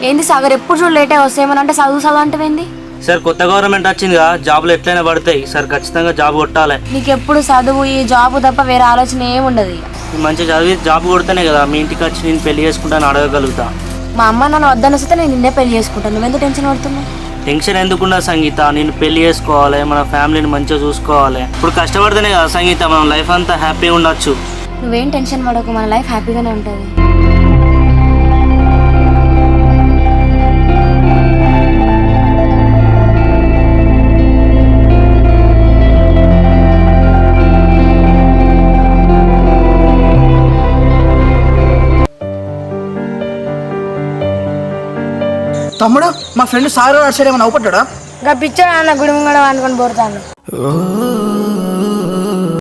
ఏంది సాగర్ ఎప్పుడు చూడు లేటే వస్తాయేమని అంటే చదువు అంటే ఏంది? సార్ కొత్త గవర్నమెంట్ వచ్చిందిగా, జాబ్లు ఎట్లయినా పడతాయి సార్, ఖచ్చితంగా జాబ్ కొట్టాలి. నీకు ఎప్పుడు చదువు ఈ జాబ్ తప్ప వేరే ఆలోచన ఏముండదు. మంచి చదివి జాబ్ కొడితేనే కదా మీ ఇంటికి వచ్చి నేను పెళ్లి చేసుకుంటాను అడగగలుగుతా. మా అమ్మ నన్ను వద్దనిస్తే నేను నిన్నే పెళ్లి చేసుకుంటాను. నువ్వెందుకు టెన్షన్ పడుతున్నావు? టెన్షన్ ఎందుకున్నా సంగీత, నేను పెళ్లి చేసుకోవాలి, మన ఫ్యామిలీని మంచిగా చూసుకోవాలి. ఇప్పుడు కష్టపడితేనే కదా సంగీత మనం లైఫ్ అంతా హ్యాపీగా ఉండొచ్చు. నువ్వేం టెన్షన్ పడకు, మన లైఫ్ హ్యాపీగానే ఉంటుంది. తమ్ముడు, మా ఫ్రెండ్ సారు అడిచాడు, ఏమన్నా అవుపడ్డా? ఇంకా పిచ్చోడు అన్న గుడి ముంగడ అనుకొని పోతాను.